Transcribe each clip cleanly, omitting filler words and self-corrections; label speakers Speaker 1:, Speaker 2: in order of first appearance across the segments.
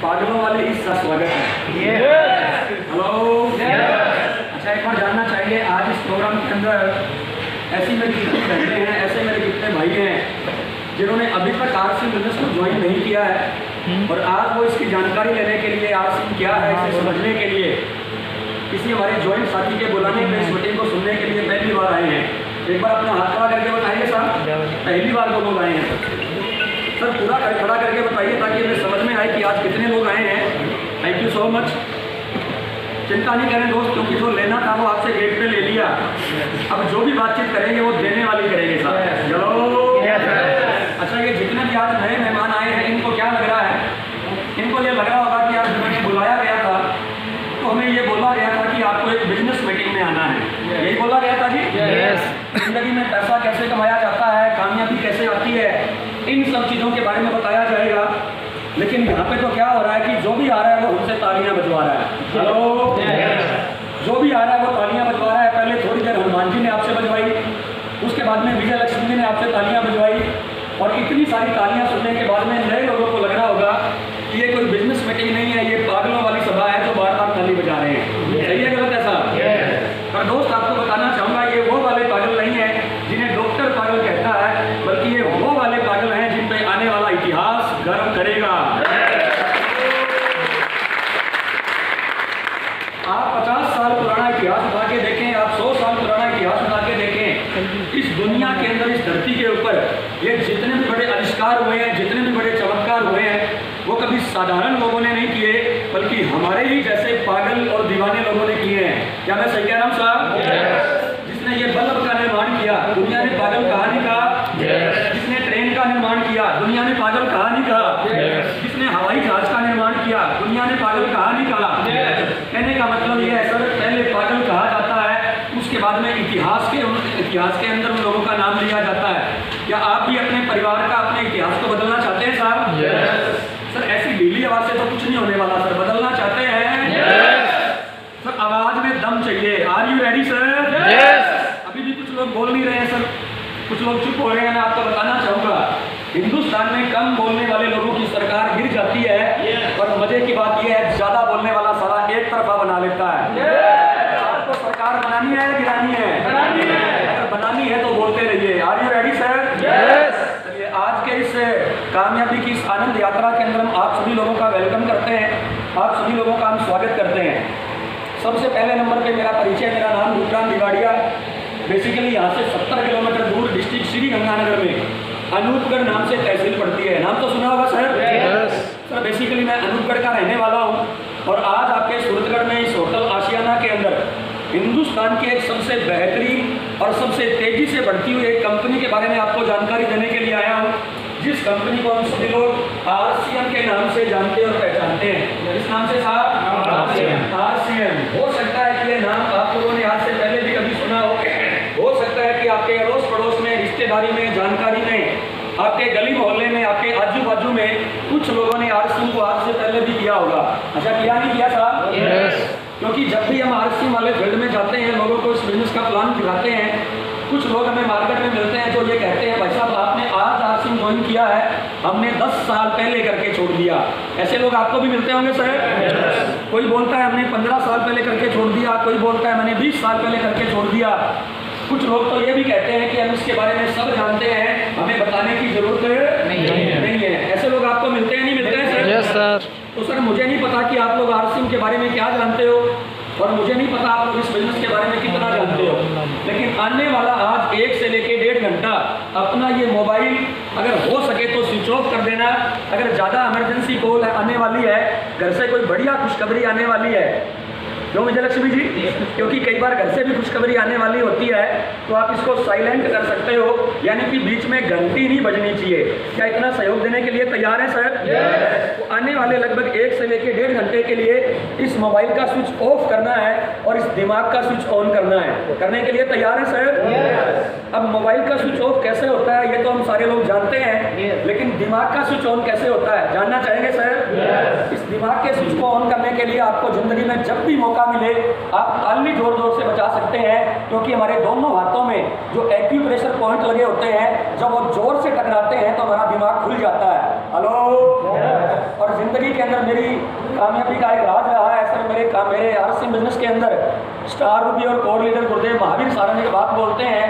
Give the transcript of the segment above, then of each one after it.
Speaker 1: पागलों वाले इसका स्वागत है। हेलो। अच्छा, एक बार जानना चाहिए आज इस प्रोग्राम के अंदर ऐसी मेरी कितनी बहनें हैं, ऐसे मेरे कितने भाई हैं जिन्होंने अभी तक आरसी बिजनेस को ज्वाइन नहीं किया है और आज वो इसकी जानकारी लेने के लिए, आरसी क्या है इसे समझने के लिए किसी हमारे ज्वाइंट साथी के बुलाने पे इस मीटिंग को सुनने के लिए पहली बार आए हैं। एक बार अपना हाथ खड़ा करके बताइए साहब, पहली बार वो लोग आए हैं सर पूरा खड़ा करके बताइए ताकि हमें समझ में आए कि आज कितने लोग आए हैं। Thank you so much. चिंता नहीं करें दोस्त, क्योंकि जो लेना था वो आपसे गेट पे ले लिया। अब जो भी बातचीत करेंगे वो देने वाली करेंगे साहब। चलो। अच्छा, ये जितने भी आज नए मेहमान आए हैं इनको क्या लग रहा है? इनको ये लग रहा होगा कि आज हमें बुलाया गया था तो हमें ये बोला गया था कि आपको एक बिजनेस मीटिंग में आना है। यही बोला गया था जी। जिंदगी में पैसा कैसे कमाया जाता है, कामयाबी कैसे आती है, इन सब चीज़ों के बारे में बताया जाएगा। लेकिन यहाँ पे तो क्या हो रहा है कि जो भी आ रहा है वो हमसे तालियां बजवा रहा है। हेलो। जो भी आ रहा है वो तालियां बजवा रहा है। पहले थोड़ी देर हनुमान जी ने आपसे बजवाई, उसके बाद में विजय लक्ष्मी जी ने आपसे तालियां बजवाई और इतनी सारी तालियां सुनने के बाद में नए लोगों को लग रहा होगा कि ये कोई बिजनेस मीटिंग नहीं है, ये पागलों वाली सभा है जो बार बार ताली बजा रहे हैं। सही है गलत है साहब? पर दोस्त आपको बताना चाहूँगा ये वो वाले पागल नहीं है जिन्हें डॉक्टर पागल कहता है, बल्कि ये वो वाले पागल हैं जिन पे आने वाला इतिहास गर्व करेगा। आप 50 साल पुराना इतिहास उठा के देखें, आप 100 साल पुराना इतिहास उठा के देखें, इस दुनिया के अंदर, इस धरती के ऊपर ये जितने भी बड़े आविष्कार हुए हैं, जितने भी बड़े चमत्कार हुए हैं, वो कभी साधारण लोगों ने नहीं किए, बल्कि हमारे ही जैसे पागल और दीवाने लोगों ने किए हैं। क्या मैं सही कह रहा हूँ साहब? जिसने ये बल्ब का निर्माण किया, दुनिया ने पागल कहानी कहा। जिसने ट्रेन का निर्माण किया, दुनिया ने पागल कहानी कहा। जिसने हवाई जहाज का निर्माण किया, दुनिया ने पागल कहानी कहा। कहने का मतलब ये है सर, पहले पागल कहा जाता है, उसके बाद में इतिहास के अंदर उन लोगों का नाम लिया जाता है। क्या आप भी अपने परिवार का, अपने इतिहास को बदलना चाहते हैं साहब? सर ऐसी ढीली आवाज से तो कुछ नहीं होने वाला सर। बदलना चाहते हैं? सर आवाज में दम चाहिए। Are you ready sir? अभी भी कुछ लोग बोल नहीं रहे हैं सर, कुछ लोग चुप हो रहे हैं। मैं आपको बताना चाहूँगा, हिंदुस्तान में कम बोलने वाले लोगों की सरकार गिर जाती है और मजे की बात यह है ज्यादा बोलने वाला सारा एक तरफा बना लेता है। आपको सरकार बनानी है, गिरानी है? अगर बनानी है तो बोलते रहिए। Are you ready sir? चलिए, आज के इस कामयाबी की इस आनंद यात्रा के अंदर हम आप सभी लोगों का वेलकम करते हैं, आप सभी लोगों का हम स्वागत करते हैं। सबसे पहले नंबर पे मेरा परिचय, मेरा नाम रूपराम दिवाड़िया। बेसिकली यहाँ से 70 किलोमीटर दूर डिस्ट्रिक्ट श्री गंगानगर में अनूपगढ़ नाम से तहसील पड़ती है। नाम तो सुना होगा सर? सर बेसिकली मैं अनूपगढ़ का रहने वाला हूँ और आज आपके सूरतगढ़ में इस होटल आशियाना के अंदर हिंदुस्तान की एक सबसे बेहतरीन और सबसे तेजी से बढ़ती हुई एक कंपनी के बारे में आपको जानकारी देने के लिए आया हूँ, जिस कंपनी को हम सभी लोग आरसीएम के नाम से जानते और पहचानते हैं। इस नाम से साहब आरसीएम। हो सकता है कि ये नाम आप लोगों ने आज से पहले भी कभी सुना हो सकता है कि आपके अड़ोस पड़ोस में, रिश्तेदारी में, जानकारी में, आपके गली मोहल्ले में, आपके आजू बाजू में कुछ लोगों ने आरसीएम को आज से पहले भी किया होगा। अच्छा, किया नहीं किया साहब? क्योंकि जब भी हम आरसीएम वाले फील्ड में जाते हैं, लोगों को इस बिजनेस का प्लान दिखाते हैं, कुछ लोग हमें मार्केट में मिलते हैं जो ये कहते हैं भाई साहब आपने आज आरसीएम ज्वाइन किया है, हमने 10 साल पहले करके छोड़ दिया। ऐसे लोग आपको भी मिलते होंगे सर? कोई बोलता है हमने 15 साल पहले करके छोड़ दिया, कोई बोलता है मैंने 20 साल पहले करके छोड़ दिया। कुछ लोग तो ये भी कहते हैं कि हम इसके बारे में सब जानते हैं, हमें बताने की जरूरत नहीं है। ऐसे लोग आपको मिलते हैं, नहीं मिलते हैं सर?
Speaker 2: Yes sir.
Speaker 1: तो सर मुझे नहीं पता कि आप लोग आरसीएम के बारे में क्या जानते हो और मुझे नहीं पता आप लोग इस बिजनेस के बारे में कितना जानते हो, लेकिन आने वाला आज 1 से लेके 1.5 घंटा अपना ये मोबाइल अगर हो सके तो स्विच ऑफ कर देना। अगर ज़्यादा इमरजेंसी कॉल आने वाली है, घर से कोई बढ़िया खुशखबरी आने वाली है, क्यों विजय लक्ष्मी जी? क्योंकि कई बार घर से भी खुशखबरी आने वाली होती है, तो आप इसको साइलेंट कर सकते हो, यानी कि बीच में घंटी नहीं बजनी चाहिए। क्या इतना सहयोग देने के लिए तैयार है सर? तो आने वाले लगभग 1 से लेकर 1.5 घंटे के लिए इस मोबाइल का स्विच ऑफ करना है और इस दिमाग का स्विच ऑन करना है। करने के लिए तैयार है सर? अब मोबाइल का स्विच ऑफ कैसे होता है ये तो हम सारे लोग जानते हैं, लेकिन दिमाग का स्विच ऑन कैसे होता है जानना चाहेंगे सर? इस दिमाग के स्विच को ऑन करने के लिए आपको जिंदगी में जब भी मौका मिले आप ताली जोर जोर से बजा सकते हैं, क्योंकि हमारे दोनों हाथों में जो एक्यूप्रेशर पॉइंट लगे होते हैं, जब वो जोर से टकराते हैं तो हमारा दिमाग मेरे आरसीएम बिजनेस के अंदर स्टार रूबी और कोर लीडर गुरुदेव महावीर सारंग की बात बोलते हैं,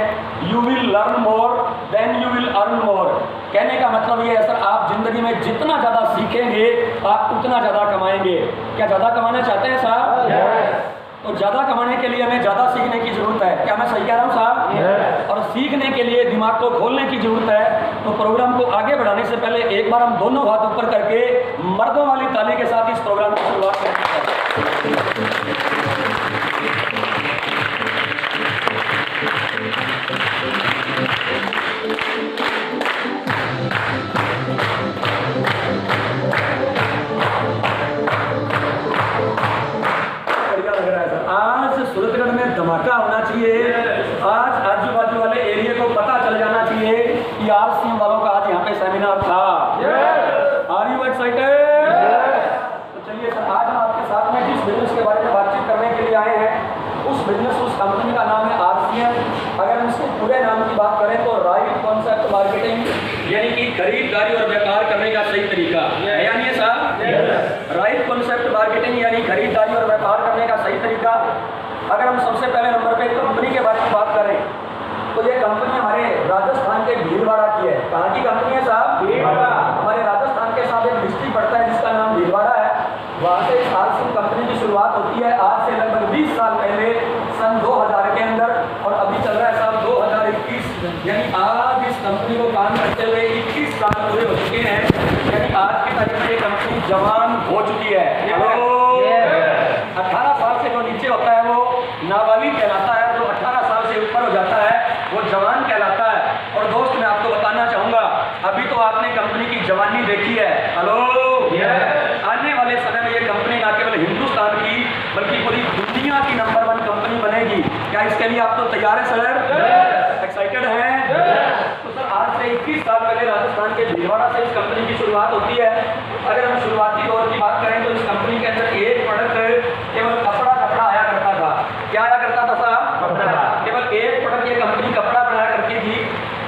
Speaker 1: you will learn more than you will earn more. कहने का मतलब ये है सर, आप जिंदगी में जितना ज़्यादा सीखेंगे आप उतना ज़्यादा कमाएंगे। क्या ज़्यादा कमाना चाहते हैं साहब? तो ज़्यादा कमाने के लिए हमें ज़्यादा सीखने की ज़रूरत है। क्या मैं सही कह रहा हूँ साहब? और सीखने के लिए दिमाग को खोलने की ज़रूरत है। तो प्रोग्राम को आगे बढ़ाने से पहले एक बार हम दोनों हाथ ऊपर करके मर्दों वाली ताली के साथ इस प्रोग्राम की शुरुआत करते हैं। सूरतगढ़ में धमाका होना चाहिए। आज आजू बाजू वाले एरिया को पता चल जाना चाहिए कि आरसीएम वालों का आज यहाँ पे सेमिनार था। Are you excited? तो चलिए सर, आज हम आपके साथ में जिस बिजनेस के बारे में बातचीत करने के लिए आए हैं उस कंपनी का नाम है आरसीएम। अगर हम इसके पूरे नाम की बात करें तो राइट कॉन्सेप्ट मार्केटिंग, यानी कि खरीदारी और व्यापार करने का सही तरीका है, यानी ये साहब राइट कॉन्सेप्ट मार्केटिंग यानी खरीदारी और व्यापार करने का सही तरीका। अगर हम सबसे पहले नंबर पे कंपनी के बारे में बात करें तो ये कंपनी हमारे राजस्थान के भीलवाड़ा की है। कहाँ की कंपनी है साहब? भीलवाड़ा। हमारे राजस्थान के साथ एक डिस्ट्रिक्ट पड़ता है जिसका नाम भीलवाड़ा है। वहाँ से इस आरसीएम कंपनी की शुरुआत होती है आज से लगभग 20 साल पहले, सन 2000 के अंदर, और अभी चल रहा है साहब 2021, यानी आज इस कंपनी को काम करते हुए 21 साल पूरे हो चुके हैं। यानी आज की तारीख में ये कंपनी जवान हो चुकी है। 18 साल से जो नीचे होता है वो नाबालिग कहलाता है, जो 18 साल से ऊपर हो जाता है वो जवान कहलाता है। और दोस्त मैं आपको बताना चाहूँगा, अभी तो आपने कंपनी की जवानी देखी है। हेलो, आने वाले समय में ये कंपनी ना केवल हिंदुस्तान की बल्कि पूरी दुनिया की नंबर 1 कंपनी बनेगी। क्या इसके लिए आप तो तैयार है सर? एक्साइटेड हैं? तो सर आज से 21 साल पहले राजस्थान के भीलवाड़ा से इस कंपनी की शुरुआत होती है। अगर हम शुरुआती दौर की बात करें तो इस कंपनी के अंदर एक प्रोडक्ट केवल कपड़ा आया करता था। क्या आया करता था साहब? कपड़ा। केवल एक प्रोडक्ट ये कंपनी कपड़ा बनाया करती थी।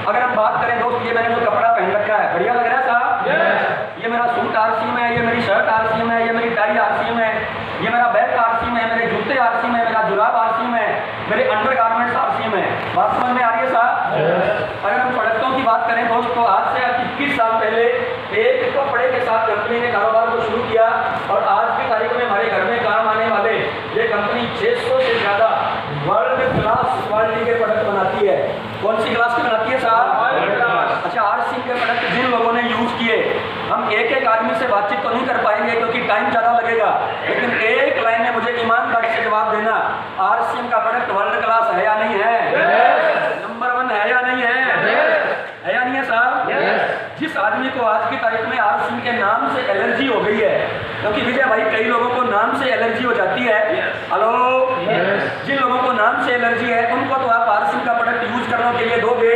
Speaker 1: अगर हम बात करें दोस्त, ये मैंने जो कपड़ा पहन रखा है बढ़िया लग रहा है साहब? ये मेरा सूट आरसीएम है, ये मेरी शर्ट आरसीएम है, ये मेरी टाई आरसीएम है, ये मेरा बैग आरसीएम है, मेरे जूते आरसीएम है, मेरा जुराब आरसीएम है, मेरे अंडरगारमेंट्स आरसीएम है। बात समझ में आ रही है साहब? अगर हम प्रोडक्टों की बात करें दोस्त तो आज से 21 साल पहले एक कपड़े के साथ कंपनी ने कारोबार को शुरू किया और आज की तारीख में हमारे घर में काम आने वाले ये कंपनी 600 से ज़्यादा वर्ल्ड क्लास क्वालिटी के प्रोडक्ट बनाती है। कौन सी क्लास के बनाती है साहब? अच्छा, आरसीएम के प्रोडक्ट जिन लोगों ने यूज किए, हम एक आदमी से बातचीत तो नहीं कर पाएंगे क्योंकि टाइम ज़्यादा लगेगा, लेकिन एक लाइन में मुझे ईमानदारी से जवाब देना, आरसीएम का प्रोडक्ट वर्ल्ड क्लास है या नहीं है? नंबर 1 है या नहीं है? है या नहीं है साहब? जिस आदमी को आज की तारीख में आरसीएम के नाम से एलर्जी हो गई है, क्योंकि विजय भाई कई लोगों को नाम से एलर्जी हो जाती है। हेलो, जिन लोगों को नाम से एलर्जी है उनको तो आप आरसीएम का प्रोडक्ट यूज करने के लिए दोगे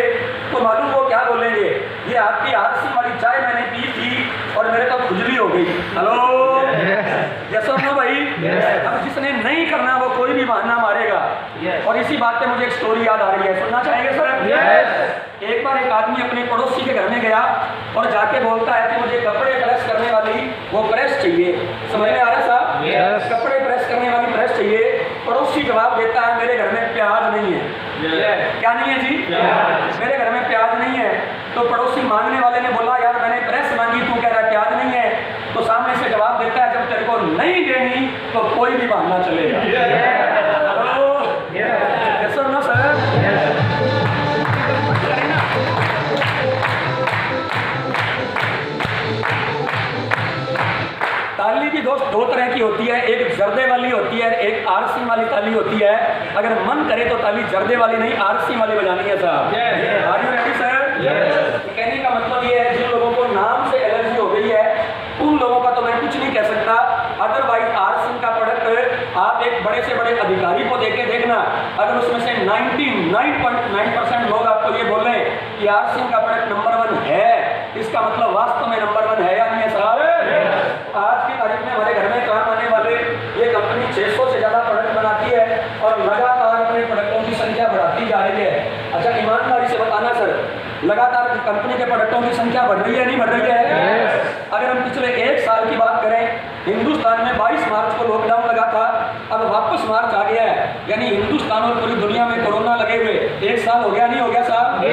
Speaker 1: तो मालूम वो क्या बोलेंगे, ये आपकी आरसीएम वाली चाय मैंने पी थी और मेरे तो खुजली हो गई। हेलो, यस और नो भाई? अब जिसने नहीं करना वो कोई भी बहाना मारेगा। और इसी बात पे मुझे एक स्टोरी याद आ रही है, सुनना चाहेंगे सर? एक बार एक आदमी अपने पड़ोसी के घर में गया और जाके बोलता है कि मुझे कपड़े प्रेस करने वाली वो प्रेस चाहिए। समझ में आ रहा है साहब? कपड़े प्रेस करने वाली प्रेस चाहिए। पड़ोसी जवाब देता है मेरे घर में प्याज नहीं है। क्या नहीं है जी? मेरे घर में प्याज नहीं है। तो पड़ोसी मांगने वाले ने बोला यार मैंने प्रेस मांगी, तू कह रहा है प्याज नहीं है। तो सामने से जवाब देता है जब तेरे को नहीं देनी तो कोई भी बहाना चलेगा। यस और नो सर? ताली भी दोस्त दो तरह की होती है, एक जर्दे वाली होती है, एक आरसीएम वाली ताली होती है। अगर मन करे तो ताली जर्दे वाली नहीं आरसीएम वाली बजानी है साहब। Are you ready sir? कहने का मतलब ये है जिन लोगों को नाम से एलर्जी हो गई है उन लोगों का तो मैं कुछ नहीं कह सकता। अदरवाइज आरसीएम का प्रोडक्ट आप एक बड़े से बड़े अधिकारी को देके देखना, अगर उसमें से 99.9% लोग आपको ये बोल रहे हैं कि आरसीएम का प्रोडक्ट नंबर 1 है, इसका मतलब वास्तव में नंबर 1 है या नहीं है साहब? आज की तारीख में हमारे घर में काम आने वाले ये कंपनी 600 से ज़्यादा प्रोडक्ट बनाती है और लगातार अपने प्रोडक्टों की संख्या बढ़ाती जा रही है। अच्छा, ईमानदारी से बताना सर, लगातार कंपनी के प्रोडक्टों की संख्या बढ़ रही है नहीं बढ़ रही है? अगर हम पिछले 1 साल की बात करें, हिंदुस्तान में 22 मार्च को लॉकडाउन लगा था मार्च आ गया है, यानी हिंदुस्तान और पूरी दुनिया में कोरोना लगे हुए 1 साल हो गया, नहीं हो गया साहब?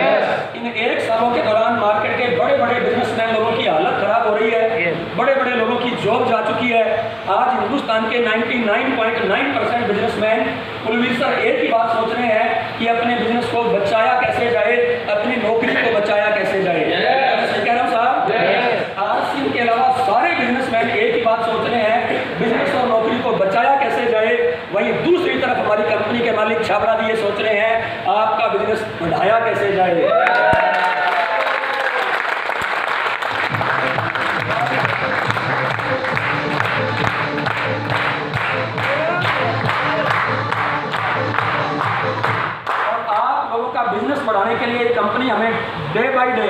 Speaker 1: इन 1 सालों के दौरान मार्केट के बड़े बड़े बिजनेसमैन लोगों की हालत खराब हो रही है, बड़े बड़े लोगों की जॉब जा चुकी है। आज हिंदुस्तान के 99.9% बिजनेसमैन कुलवीर सर एक ही बात सोच रहे हैं कि अपने बिजनेस को बचाया कैसे जाए, अपनी नौकरी को बचाया कैसे जाए। कह रहा हूँ साहब, आरसीएम के अलावा सारे बिजनेसमैन एक ही बात सोच रहे हैं, बिजनेस और नौकरी को बचाया कैसे जाए। वहीं दूसरी तरफ हमारी कंपनी के मालिक छाबरा जी ये सोच रहे हैं आपका बिजनेस बढ़ाया कैसे जाए। बिजनेस बढ़ाने के लिए कंपनी हमें day by day,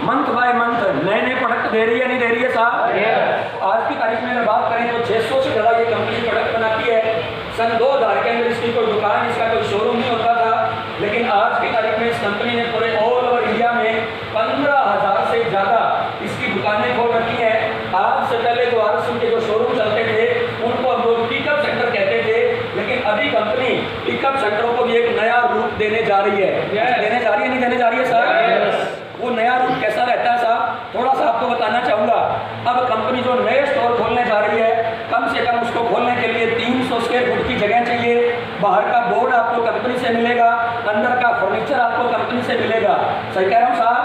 Speaker 1: month by month नए नए प्रोडक्ट दे रही है, नहीं दे रही है साहब? आज की तारीख में अगर बात करें तो 600 से ज़्यादा ये कंपनी प्रोडक्ट बनाती है। सन 2000 के अंदर इसकी कोई दुकान, इसका कोई शोरूम नहीं होता था, लेकिन आज की तारीख में इस कंपनी ने पूरे ऑल ओवर इंडिया में 15,000 से ज़्यादा इसकी दुकानें खोल रखी हैं। आज से पहले जो आरसीएम के जो शोरूम चलते थे उनको हम लोग पिकअप सेंटर कहते थे, लेकिन अभी कंपनी पिकअप सेंटरों को भी एक नया रूप देने जा रही है। देने जा रही है, नहीं देने जा रही है सर? वो नया रूप कैसा रहता है साहब, थोड़ा सा आपको बताना चाहूँगा। अब कंपनी जो नए स्टोर खोलने जा रही है, कम से कम उसको खोलने के लिए 300 स्क्वायर फुट की जगह चाहिए। बाहर का बोर्ड आपको कंपनी से मिलेगा, अंदर का फर्नीचर आपको कंपनी से मिलेगा। सही कह रहा हूँ साहब?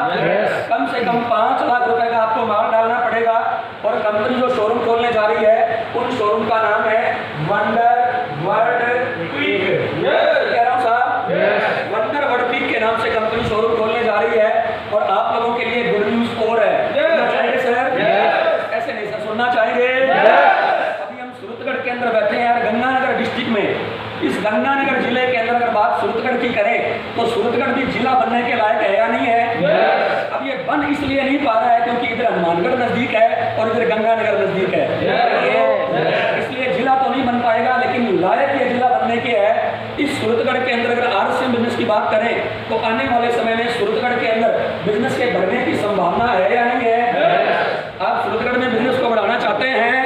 Speaker 1: कम से कम 5 लाख रुपए का आपको माल डालना पड़ेगा। और कंपनी जो शोरूम खोलने जा रही है उन शोरूम का नाम है वंडर वर्ल्ड क्विक। कह रहा हूँ साहब, वंडर वर्ल्ड क्विक के नाम से कंपनी शोरूम खोलने जा रही है। और आप लोगों के लिए गुड न्यूज और है, सुनना चाहेंगे सर? ऐसे नहीं सर, सुनना चाहेंगे? अभी हम सूरतगढ़ के अंदर बैठे हैं यार, गंगानगर डिस्ट्रिक्ट में। इस गंगानगर जिले के अंदर अगर बात सूरतगढ़ की करें तो सूरतगढ़ भी जिला बनने के लायक है या नहीं है? अब ये बन इसलिए नहीं पा रहा है क्योंकि इधर हनुमानगढ़ नजदीक है और इधर गंगानगर नजदीक है, इसलिए जिला तो नहीं बन पाएगा, लेकिन लायक ये जिला बनने के है। इस सूरतगढ़ के अंदर अगर आरसीएम बिजनेस की बात करें तो आने वाले समय में सूरतगढ़ के अंदर बिजनेस के बढ़ने की संभावना है या नहीं है? आप सूरतगढ़ में बिजनेस को बढ़ाना चाहते हैं?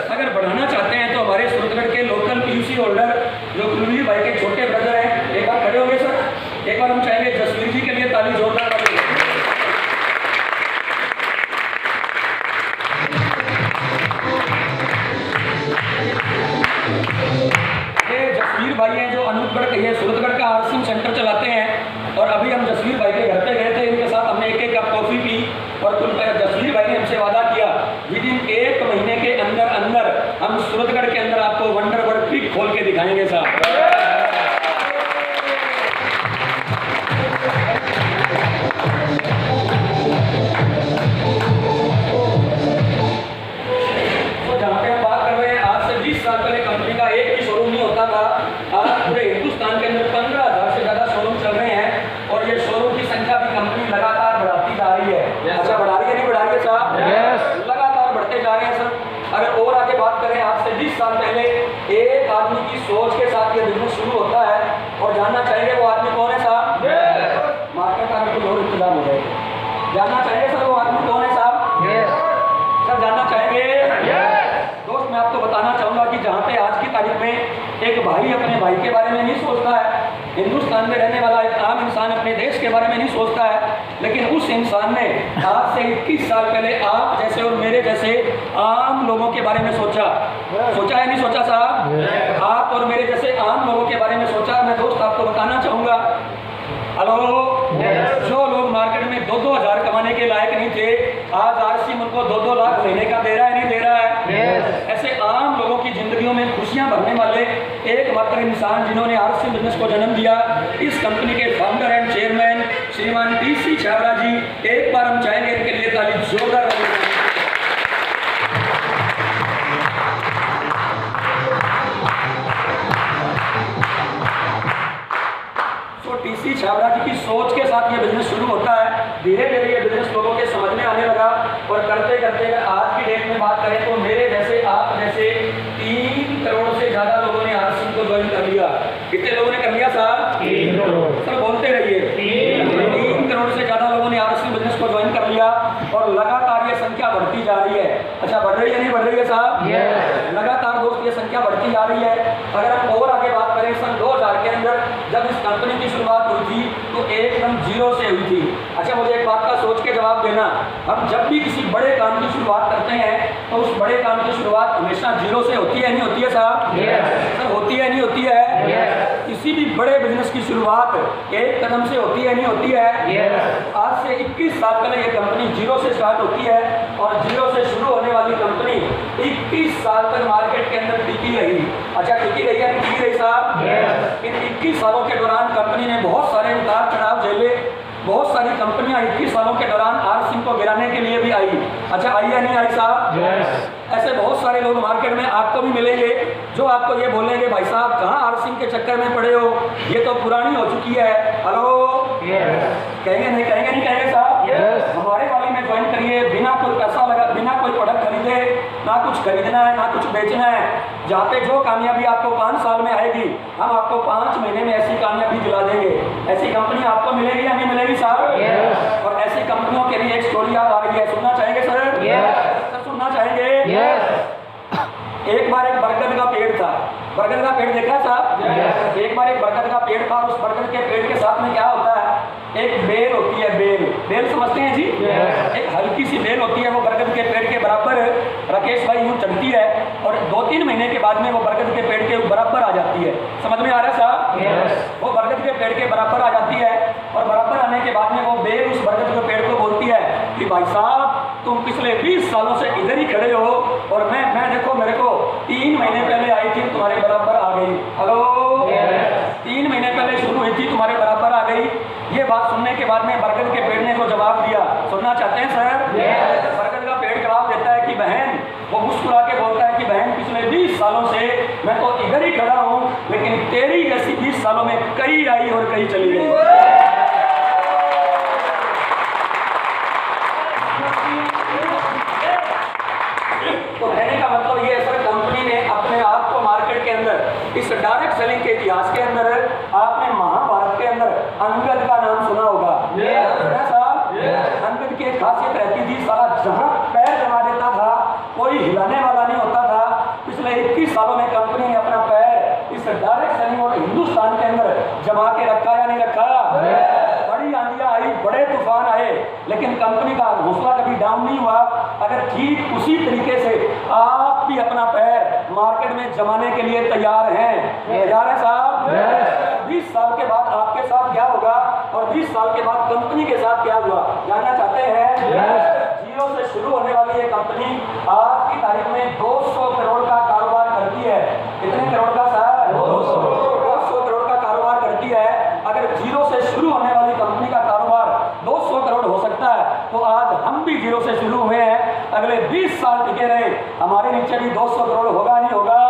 Speaker 1: अगर बढ़ाना चाहते हैं तो हमारे सूरतगढ़ के लोकल पीयूसी होल्डर जो कुलवीर भाई के छोटे ब्रदर हैं, एक बार खड़े होंगे सर? एक बार हम चाहेंगे जसवीर जी के लिए ताली जोरदार करें। ये जसवीर भाई हैं जो अनूपगढ़ के सूरतगढ़ का आरसीएम सेंटर चलाते हैं। और अभी हम जसवीर भाई के घर पे गए थे, इनके साथ हमने एक कप कॉफी पी और जसवीर भाई ने हमसे वादा किया विदिन 1 महीने के अंदर अंदर हम सूरतगढ़ के अंदर आपको वंडर वर्ल्ड क्विक खोल के दिखाएंगे साहब। तो जहाँ पे हम बात कर रहे हैं, आज से 20 साल पहले कंपनी का एक भी शोरूम नहीं होता था। आज पूरे हिंदुस्तान के अंदर 15,000 से ज़्यादा शोरूम चल रहे हैं और ये शोरूम की संख्या भी कंपनी लगातार बढ़ाती जा रही है। अच्छा, बढ़ा रही है नहीं बढ़ा रही है साहब? लगातार बढ़ते जा रहे हैं सर। अगर और आगे बात करें, आज से 20 साल पहले एक आदमी की सोच के साथ ये बिजनेस शुरू होता है। और जानना चाहेंगे वो आदमी कौन है साहब? मार्केट का कुछ और इंतजाम हो जाए, जानना चाहेंगे सर वो आदमी कौन है साहब? सर जानना चाहेंगे? दोस्त मैं आपको बताना चाहूँगा कि जहाँ पे आज की तारीख में एक भाई अपने भाई के बारे में नहीं सोचता है, हिंदुस्तान में रहने वाला एक आम इंसान अपने देश के बारे में नहीं सोचता है, लेकिन उस इंसान ने आज से 21 साल पहले आप जैसे और मेरे जैसे आम लोगों के बारे में सोचा है नहीं सोचा साहब? आप और मेरे जैसे आम लोगों के बारे में सोचा। मैं दोस्त आपको बताना चाहूँगा, हेलो, जो लोग मार्केट में 2-2 हज़ार कमाने के लायक नहीं थे, आज आरसीएम उनको 2-2 लाख महीने का दे रहा है, नहीं दे रहा है? ऐसे आम लोगों की जिंदगियों में खुशियां भरने वाले एकमात्र इंसान जिन्होंने आरसीएम बिजनेस को जन्म दिया, इस कंपनी के फाउंडर एंड चेयरमैन श्रीमान टीसी छाबरा जी। एक बार हम चाहेंगे इनके लिए ताली जोरदार। टीसी छाबरा जी की सोच के साथ ये बिजनेस शुरू होता है। धीरे धीरे ये बिजनेस लोगों के समझ में आने लगा और करते करते आज की डेट में बात करें तो मेरे जैसे आप जैसे 3 करोड़ से ज्यादा लोगों ने आरसीएम को ज्वाइन कर लिया। कितने लोगों ने कर लिया साहब? 3 करोड़। सर बोलते रहिए। 3 करोड़ से ज्यादा लोगों ने आरसीएम बिजनेस को ज्वाइन कर लिया और लगातार ये संख्या बढ़ती जा रही है। अच्छा, बढ़ रही है नहीं बढ़ रही है साहब? लगातार दोस्त ये संख्या बढ़ती जा रही है। अगर हम और आगे बात करें, सन 2000 के अंदर जब इस कंपनी की शुरुआत हुई थी तो एकदम जीरो से हुई थी। अच्छा, मुझे एक बात का सोच के जवाब देना, हम जब भी किसी बड़े काम की शुरुआत करते हैं तो उस बड़े काम की शुरुआत हमेशा जीरो से होती है नहीं होती है साहब? सर, होती है नहीं होती है? किसी भी बड़े बिजनेस की शुरुआत एक कदम से होती है नहीं होती है? आज से 21 साल पहले ये कंपनी जीरो से स्टार्ट होती है और जीरो से शुरू होने वाली कंपनी 21 साल तक मार्केट के अंदर टिकी रही। अच्छा, टिकी रही है, टिकी रही साहब? इन 21 सालों के दौरान कंपनी ने बहुत सारे उतार चढ़ाव झेले। बहुत सारी कंपनियां 21 सालों के दौरान आर सिंह को गिराने के लिए भी आई। अच्छा, आई या नहीं आई साहब? ऐसे बहुत सारे लोग मार्केट में आपको भी मिलेंगे जो आपको ये बोलेंगे, भाई साहब कहाँ आर सिंह के चक्कर में पड़े हो, ये तो पुरानी हो चुकी है। हेलो, कहेंगे नहीं कहेंगे नहीं कहेंगे साहब? हमारे वाली में ज्वाइन करिए, बिना कोई पैसा लगा, बिना कोई प्रोडक्ट खरीदे, ना कुछ खरीदना है ना कुछ बेचना है। जहाँ पे जो कामयाबी आपको 5 साल में आएगी, हम आपको 5 महीने में ऐसी कामयाबी दिला देंगे। ऐसी कंपनी आपको मिलेगी या नहीं मिलेगी साहब? और ऐसी कंपनियों के लिए एक स्टोरी याद आ रही है, सुनना चाहेंगे सर? सर, सुनना चाहेंगे? एक बार एक बरगद का पेड़ था। बरगद का पेड़ देखा साहब? एक बार एक बरगद का पेड़ था। उस बरगद के पेड़ के साथ में क्या होता है? एक बेल होती है। बेल, बेल समझते हैं जी? एक हल्की सी बेल होती है, वो बरगद के पेड़ के बराबर राकेश भाई यूं चढ़ती है और 2-3 महीने के बाद में वो बरगद के पेड़ के बराबर आ जाती है। समझ में आ रहा है साहब? वो बरगद के पेड़ के बराबर आ जाती है और बराबर आने के बाद में वो बेल उस बरगद के पेड़ को बोलती है कि भाई साहब, तुम पिछले 20 सालों से इधर ही खड़े हो और मैं देखो, मेरे को 3 महीने पहले आई थी, तुम्हारे बराबर आ गई। हेलो, 3 महीने पहले शुरू हुई थी, तुम्हारे बराबर आ गई। ये बात सुनने के बाद में बरगद के पेड़ ने तो जवाब दिया। सुनना चाहते हैं सर? बरगद का पेड़ जवाब देता है कि बहन, वो मुस्कुरा के बोलता है कि बहन, पिछले 20 सालों से मैं तो इधर ही खड़ा हूँ, लेकिन तेरी जैसी 20 सालों में कई आई और कई चली गई। तो कहने का मतलब ये है सर, कंपनी ने अपने आप को मार्केट के अंदर, इस डायरेक्ट सेलिंग के इतिहास के अंदर, आपने महाभारत के अंदर अंगद का नाम सुना होगा साहब? अंगद की एक खासियत रहती थी, सारा जहां पैर जमा देता था कोई हिलाने वाला नहीं होता था। पिछले 21 सालों में कंपनी ने अपना पैर इस डायरेक्ट सेलिंग और हिंदुस्तान के अंदर जमा के रखा या नहीं रखा? बड़ी आंधियां आई, बड़े तूफान आए, लेकिन कंपनी का हौसला कभी डाउन नहीं हुआ। अगर ठीक उसी तरीके से आप भी अपना पैर मार्केट में जमाने के लिए तैयार हैं? तैयार है साहब? 20 साल के बाद आपके साथ क्या होगा और 20 साल के बाद कंपनी के साथ क्या हुआ, जानना चाहते हैं? जीरो से शुरू होने वाली ये कंपनी आज की तारीख में 200 करोड़ का कारोबार करती है। कितने करोड़ का साहब? 200 करोड़ का कारोबार करती है। अगर जीरो से शुरू होने वाली कंपनी का कारोबार 200 करोड़ हो सकता है, तो आज हम भी जीरो से शुरू हुए हैं, अगले 20 साल टिके रहे, हमारे नीचे भी 200 करोड़ होगा नहीं होगा?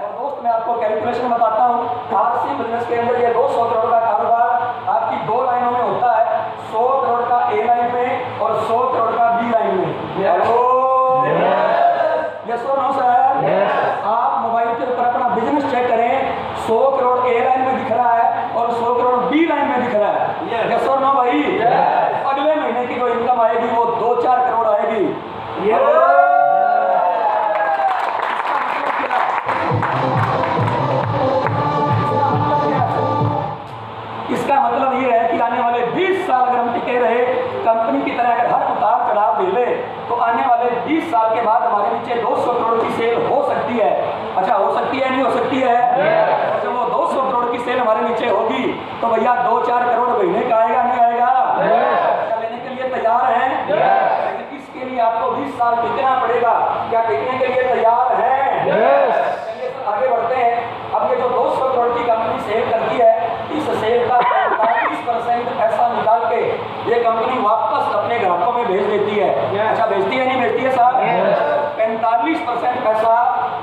Speaker 1: और दोस्त, मैं आपको कैलकुलेशन बताता हूँ। आरसी बिजनेस के अंदर ये 200 करोड़ का कारोबार आपकी 2 लाइनों में होता है, 100 करोड़ का ए लाइन में और 100 करोड़ का बी लाइन में। यस और नो सर? आप मोबाइल के ऊपर अपना बिजनेस चेक करें, 100 करोड़ ए लाइन में दिख रहा है और 100 करोड़ बी लाइन में दिख रहा है। यस और नो भाई? अगले महीने की जो इनकम आएगी वो 2-4 करोड़ आएगी। इसका मतलब ये है कि आने वाले 20 साल अगर हम टिके रहे कंपनी की तरह, अगर हर उतार चढ़ाव मिले, तो आने वाले 20 साल के बाद हमारे नीचे 200 करोड़ की सेल हो सकती है। अच्छा, हो सकती है नहीं हो सकती है? और जब वो 200 करोड़ की सेल हमारे नीचे होगी तो भैया 2-4 करोड़ महीने का आएगा नहीं आएगा? क्या लेने के लिए तैयार हैं? लेकिन इसके लिए आपको 20 साल टिकना पड़ेगा। क्या टिकने के लिए तैयार हैं? आगे बढ़ते हैं। अब ये जो 200 करोड़ की कंपनी सेल करती है, इस सेल का 45% पैसा निकाल के ये कंपनी वापस अपने ग्राहकों में भेज देती है। अच्छा, भेजती है नहीं भेजती है साहब? 45% पैसा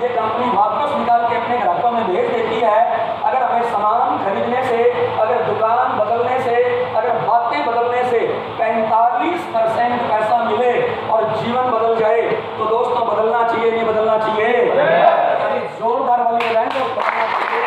Speaker 1: ये कंपनी वापस निकाल के अपने ग्राहकों में भेज देती है। अगर हमें सामान खरीदने से, अगर दुकान बदलने से, अगर बातें बदलने से 45% पैसा मिले और जीवन बदल जाए, तो दोस्तों बदलना चाहिए नहीं बदलना चाहिए? जोरदार वाली लगाएं तो बदलना चाहिए।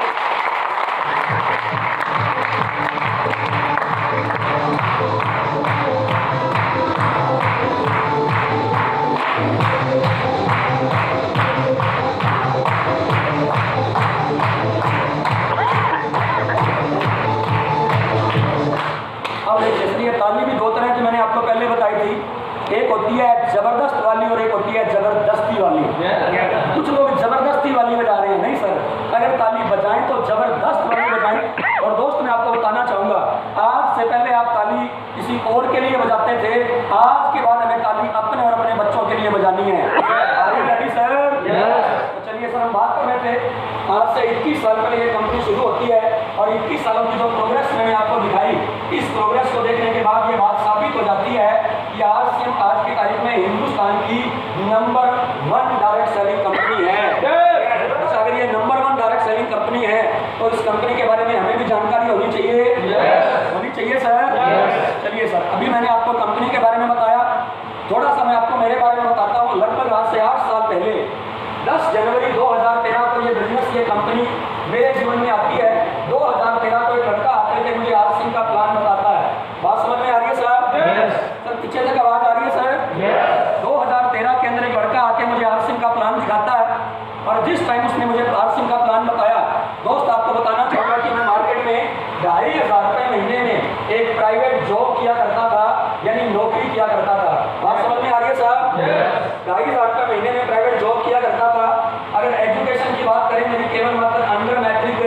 Speaker 1: गई, एक होती है जबरदस्त वाली और एक होती है जबरदस्ती वाली। कुछ लोग जबरदस्ती वाली बजा रहे हैं, नहीं सर, अगर ताली बजाएं तो जबरदस्त वाली बजाएं। और दोस्त मैं आपको बताना चाहूंगा, आज से पहले आप ताली किसी और के लिए बजाते थे, आज के बाद हमें ताली अपने और अपने बच्चों के लिए बजानी है। Ready sir? तो चलिए सर, हम बात कर रहे थे आज से 21 साल पहले ये कंपनी शुरू होती है और 21 सालों की जो प्रोग्रेस मैंने आपको दिखाई, इस प्रोग्रेस को देखने के बाद ये बात साबित हो जाती है कि आज की तारीख में हिंदुस्तान की नंबर 1 डायरेक्ट सेलिंग कंपनी है। अच्छा, अगर ये नंबर 1 डायरेक्ट सेलिंग कंपनी है तो इस कंपनी के बारे में हमें भी जानकारी होनी चाहिए। होनी चाहिए सर। चलिए सर, अभी मैंने आपको कंपनी के बारे में बताया, थोड़ा सा मैं आपको मेरे बारे में बताता हूँ। लगभग आज से 8 साल पहले 10 जनवरी 2013 को ये बिजनेस, ये कंपनी मेरे जीवन में आती है। 2013 को एक लड़का आकर के मुझे आरसिंग का प्लान बताता है। बात समझ में आ रही है सर? सर पीछे तक आवाज आ रही है सर? 2013 के अंदर एक लड़का आके मुझे आरसिंग का प्लान दिखाता है और जिस टाइम उसने मुझे आरसिंग का प्लान बताया, दोस्त आपको बताना चाहूँगा कि मैं मार्केट में 2,500 रुपये महीने में एक प्राइवेट जॉब किया करता था, यानी नौकरी किया करता था। बात समझ में आ रही है साहब? 2,500 रुपये महीने में प्राइवेट जॉब किया करता था। अगर एजुकेशन की बात करें, मेरी केवल मात्र अंडर मैट्रिक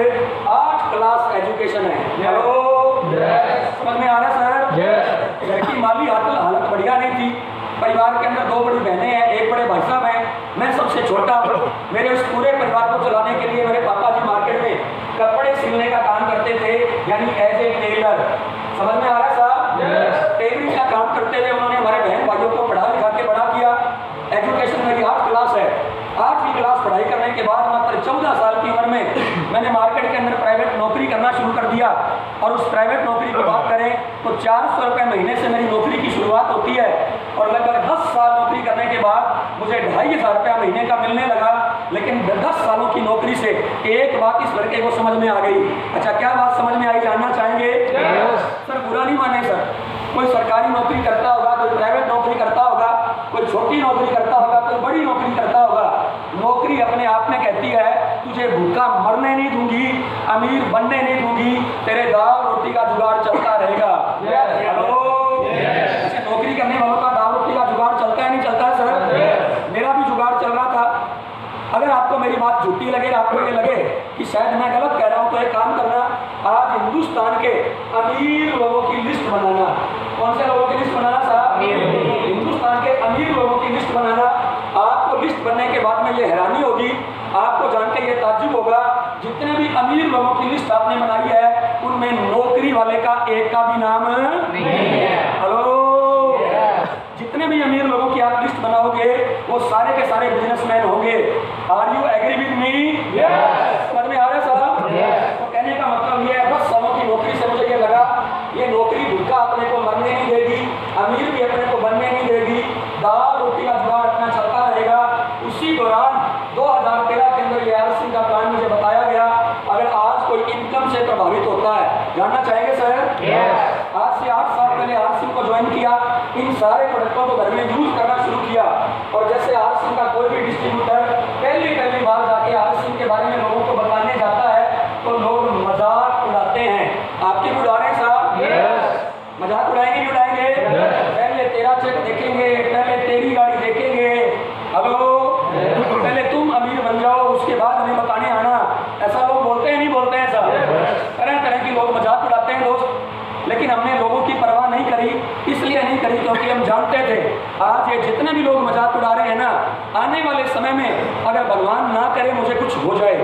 Speaker 1: 8 क्लास एजुकेशन है। हेलो, समझ में आ रहा है सर? घर की माली हालत बढ़िया नहीं थी। परिवार के अंदर 2 बड़ी बहनें हैं, एक बड़े भाई साहब हैं, मैं सबसे छोटा। मेरे उस पूरे परिवार को चलाने के लिए मेरे पापा जी मार्केट में कपड़े सिलने का काम करते थे, यानी एज ए टेलर। समझ में आ रहा है साहब? टेलरिंग का काम करते थे उन्होंने। हमारे बहन भाइयों को पढ़ा लिखा के बड़ा किया। एजुकेशन मेरी 8 क्लास है। 8वीं क्लास पढ़ाई करने के बाद मात्र 14 साल की उम्र में मैंने मार्केट के अंदर प्राइवेट नौकरी करना शुरू कर दिया। और उस प्राइवेट नौकरी की बात करें तो 400 रुपये महीने से मेरी नौकरी की शुरुआत होती है और लगभग 10 साल नौकरी करने के बाद मुझे 2,500 रुपया महीने का मिलने लगा। लेकिन 10 सालों की नौकरी से एक बात इस लड़के को समझ में आ गई। अच्छा, क्या बात समझ में आई, जानना चाहेंगे? सर बुरा नहीं माने सर, कोई सरकारी नौकरी करता होगा, कोई प्राइवेट नौकरी करता होगा, कोई छोटी नौकरी करता होगा, कोई बड़ी नौकरी करता होगा। नौकरी अपने आप में कहती है तुझे भूखा मरने नहीं दूंगी, अमीर बनने नहीं दूंगी, तेरे दाल रोटी का जुगाड़ चलता रहेगा। हेलो, अच्छा, नौकरी करने वालों का दाल रोटी का जुगाड़ चलता है नहीं चलता है सर? मेरा भी जुगाड़ चल रहा था। अगर आपको मेरी बात झूठी लगे, आपको ये लगे कि शायद मैं गलत कह रहा हूँ, तो एक काम करना, आज हिंदुस्तान के अमीर लोगों की लिस्ट बनाना। कौन से लोगों की लिस्ट बनाना साहब? हिंदुस्तान के अमीर लोगों की लिस्ट बनाना। आपको लिस्ट बनने के बाद में ये हैरानी होगी, आपको जान के ये ताज्जुब होगा, जितने भी अमीर लोगों की लिस्ट आपने बनाई है उनमें नौकरी वाले का एक का भी नाम नहीं है। हेलो, जितने भी अमीर लोगों की आप लिस्ट बनाओगे वो सारे के सारे बिजनेसमैन होंगे। Are you agree with me? समझ में आ रहा है साहब? तो कहने का मतलब ये है, 10 सालों की नौकरी से मुझे ये लगा ये नौकरी भूखा अपने को मरने नहीं देगी, अमीर भी अपने को बनने नहीं देगी, दाल रोटी का जुगाड़ अपना चलता रहेगा। उसी दौरान 2013 के अंदर ये आरसिंग का प्लान मुझे बताया गया। अगर आज कोई इनकम से प्रभावित होता है, जानना चाहेंगे सर? आज से 8 साल पहले आरसिंग को ज्वाइन किया, इन सारे प्रोडक्टों को घर में यूज करना शुरू किया और जैसे आरसिंग का कोई भी डिस्ट्रीब्यूटर पहली बार जाके आरसिंग के बारे में लोगों को बताने जाता है तो लोग मजाक उड़ाते हैं। आपके भी उड़ा रहे हैं साहब? मजाक उड़ाएंगे नहीं उड़ाएंगे? पहले तेरा चेक देखेंगे, पहले तेरी गाड़ी देखेंगे। हेलो, पहले तुम अमीर बन जाओ उसके बाद हमें बताने आना। ऐसा लोग बोलते हैं नहीं बोलते हैं साहब? तरह तरह की लोग मजाक उड़ाते हैं दोस्त। लेकिन हमने लोगों की परवाह नहीं करी, इसलिए नहीं करी क्योंकि हम जानते थे आज ये जितने भी लोग मजाक उड़ा रहे हैं ना, आने वाले समय में अगर भगवान ना करे मुझे कुछ हो जाए,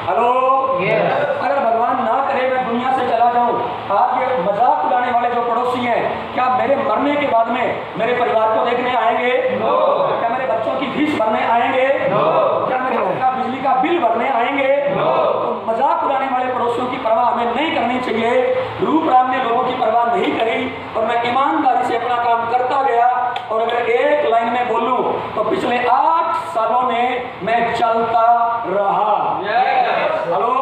Speaker 1: हेलो, अगर भगवान ना करे मैं दुनिया से चला जाऊं, आज ये मजाक उड़ाने वाले जो पड़ोसी हैं, क्या मेरे मरने के बाद में मेरे परिवार को देखने आएंगे? क्या मेरे बच्चों की फीस भरने आएंगे? क्या मेरे घर का बिजली का बिल भरने आएंगे? तो मजाक उड़ाने वाले पड़ोसियों की परवाह हमें नहीं करनी चाहिए। रूप राम ने लोगों की परवाह नहीं करी और मैं ईमानदारी से अपना काम करता गया। और अगर एक लाइन में बोलूं तो पिछले 8 सालों में मैं चलता रहा। हेलो,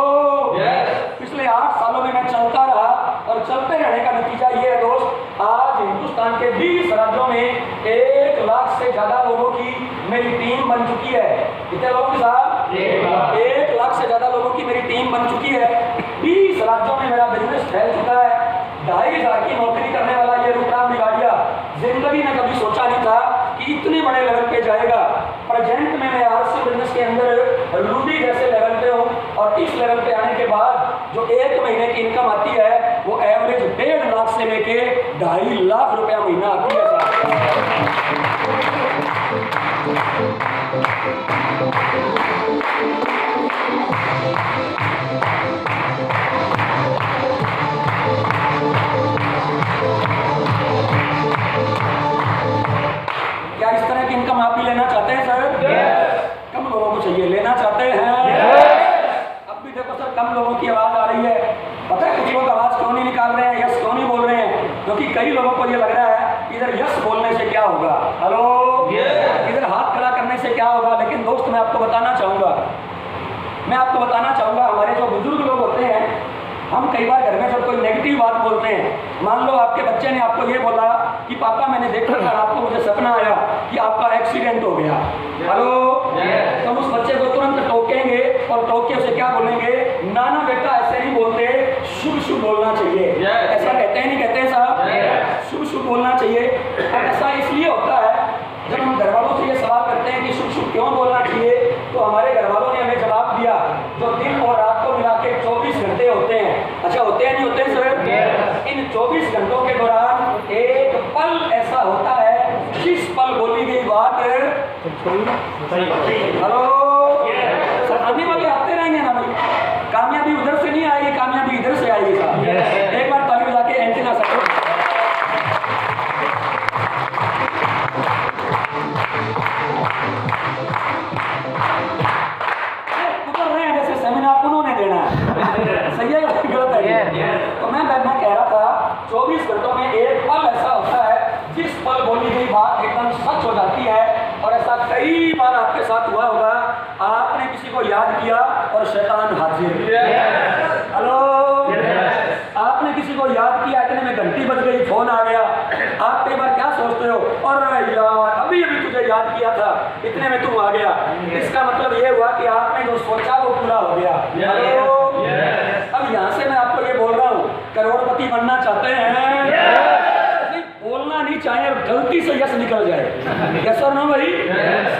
Speaker 1: पिछले 8 सालों में मैं चलता रहा और चलते रहने का नतीजा ये है दोस्त, आज हिंदुस्तान के 20 राज्यों में 1 लाख से ज्यादा लोगों की मेरी टीम बन चुकी है। कितने लोगों के साथ? 1 लाख से ज्यादा लोगों की मेरी टीम बन चुकी है। 20 राज्यों में मेरा बिजनेस फैल चुका है। 2,500 की नौकरी करने वाला ये रूपराम बिगाड़िया जिंदगी में कभी सोचा नहीं था कि इतने बड़े लेवल पे जाएगा। प्रेजेंट में मैं आरसी बिजनेस के अंदर रूबी जैसे लेवल पे हूँ और इस लेवल पे आने के बाद जो 1 महीने की इनकम आती है वो एवरेज 1.5 लाख से लेके 2.5 लाख रुपया महीना आती है क्या इस तरह की इनकम आप भी लेना चाहते हैं सर? कम लोगों को चाहिए, लेना चाहते हैं? अब भी देखो सर कम लोगों की आवाज आ रही है। पता है कुछ लोग आवाज क्यों नहीं निकाल रहे हैं, यस क्यों नहीं बोल रहे हैं? क्योंकि कई लोगों को ये लग रहा है इधर यस बोलने से क्या होगा, हेलो इधर हाथ खड़ा करने से क्या होगा। लेकिन दोस्त मैं आपको बताना चाहूंगा हमारे जो बुजुर्ग लोग होते हैं, हम कई बार घर में जब कोई नेगेटिव बात बोलते हैं, मान लो आपके बच्चे ने आपको ये बोला कि पापा मैंने देखा था, आपको मुझे सपना आया कि आपका एक्सीडेंट हो गया, हेलो तो उस बच्चे को तुरंत टोकेंगे और टोक के उसे क्या बोलेंगे, नाना बेटा ऐसे नहीं बोलते, शुभ शुभ बोलना चाहिए। ऐसा कहते हैं नहीं कहते साहब? शुभ शुभ बोलना चाहिए। और ऐसा इसलिए होता है जब हम घर वालों से ये सवाल करते हैं कि शुभ शुभ क्यों बोलना चाहिए, तो हमारे घर वालों ने हमें जवाब दिया जो दिन और रात को मिला के 24 घंटे होते हैं। अच्छा होते हैं नहीं होते सर? इन 24 घंटों के दौरान एक पल ऐसा होता है जिस पल बोली गई बात हेलो आने वाले आते रहेंगे ना भाई, कामयाबी उधर से नहीं आएगी, कामयाबी इधर से आएगी साहब। एक बार ताली बजा के एंटीना सपोर्ट सेमिनार उन्होंने देना है, सही है गलत है? तो मैं कह रहा था 24 घंटों में एक पल ऐसा होता है जिस पल बोली गई बात एकदम सच हो जाती है। और ऐसा कई बार आपके साथ हुआ होगा, आपने किसी को याद किया और शैतान हाजिर, हेलो आपने किसी को याद किया, इतने में घंटी बज गई, फोन आ गया, आप कई बार क्या सोचते हो, और यार अभी तुझे याद किया था, इतने में तुम आ गया। इसका मतलब ये हुआ कि आपने जो सोचा वो पूरा हो गया। अब यहाँ से मैं आपको ये बोल रहा हूँ, करोड़पति बनना चाहते हैं? बोलना नहीं चाहे और गलती से यस निकल जाए, यस और नो भाई?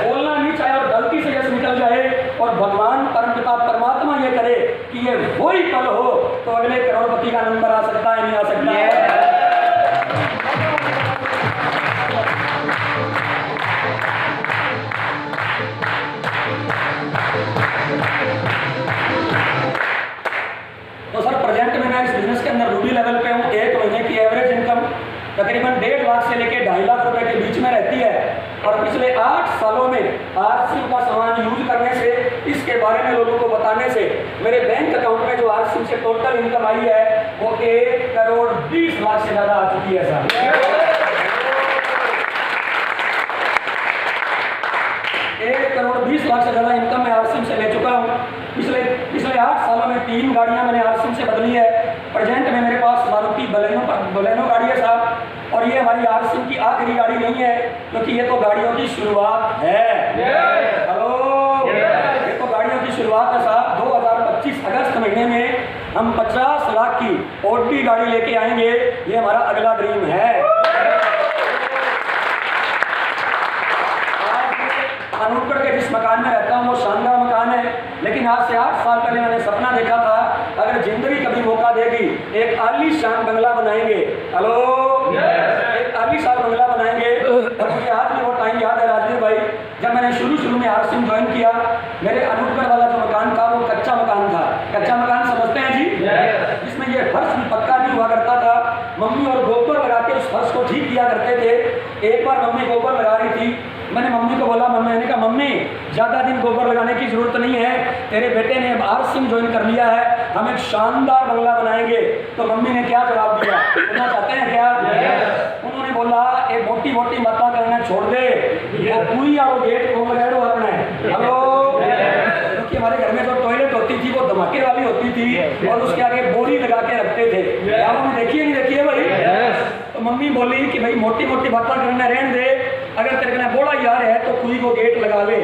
Speaker 1: बोलना नहीं चाहे और गलती से यस निकल जाए और भगवान परमपिता परमात्मा ये करे कि ये वही पल हो, तो अगले करोड़पति का नंबर आ सकता है, नहीं आ सकता है? तो सर प्रेजेंट में मैं इस बिजनेस के अंदर रूबी लेवल पे हूँ। 1 महीने की एवरेज इनकम तकरीबन 1.5 लाख से लेकर 2.5 लाख रुपए के बीच में रहती है। और पिछले 8 सालों में आरसीएम का सामान यूज करने से, इसके बारे में लोगों को बताने से मेरे बैंक अकाउंट में जो आरसीएम से टोटल इनकम आई है वो 1 करोड़ 20 लाख से ज्यादा आ चुकी है सर। 1 करोड़ 20 लाख से ज्यादा इनकम मैं आरसीएम से ले चुका हूँ। पिछले 8 सालों में 3 गाड़ियां मैंने आरसीएम से बदली है। प्रेजेंट में मेरे पास मारुति बलेनो गाड़ी है साहब, और ये हमारी आरसीएम की आखिरी गाड़ी नहीं है, क्योंकि ये तो गाड़ियों की शुरुआत है। हेलो ये तो गाड़ियों की शुरुआत है साहब। 2025 अगस्त महीने में हम 50 लाख की ऑडी गाड़ी लेके आएंगे, ये हमारा अगला ड्रीम है। अनूपगढ़ के जिस मकान में रहता हूँ वो शानदार मकान है, लेकिन आज से 8 साल पहले मैंने सपना देखा था अगर जिंदगी कभी मौका देगी एक आलीशान बंगला बनाएंगे। हेलो एक आलीशान बंगला बनाएंगे। और मुझे आज भी वो टाइम याद है राजवीर भाई, जब मैंने शुरू में आरसीएम ज्वाइन किया, मेरे अनूपगढ़ वाला जो मकान था वो कच्चा मकान था। कच्चा मकान समझते हैं जी? जिसमें ये फर्श भी पक्का नहीं हुआ करता था। मम्मी और गोबर लगा के उस फर्श को ठीक किया करते थे। एक बार मम्मी गोबर लगा रही थी, मैंने मम्मी को बोला, मैंने कहा मम्मी ज़्यादा दिन गोबर लगाने की जरूरत नहीं है, तेरे बेटे ने आरसीएम ज्वाइन कर लिया है, हम एक शानदार बंगला बनाएंगे। तो मम्मी ने क्या जवाब दिया, सुनना चाहते हैं क्या? उन्होंने बोला एक मोटी मोटी बातें करना छोड़ दे, वो पूरी और गेट को लगा दो अपने। हेलो क्योंकि हमारे घर में जो टॉयलेट होती थी वो धमाके वाली होती थी और उसके आगे बोरी लगा के रखते थे। आपने देखिए नहीं देखिए भाई? तो मम्मी बोली कि भाई मोटी मोटी बातें करना रहने दे, अगर तेरे को बोला यार है तो कुई को गेट लगा ले।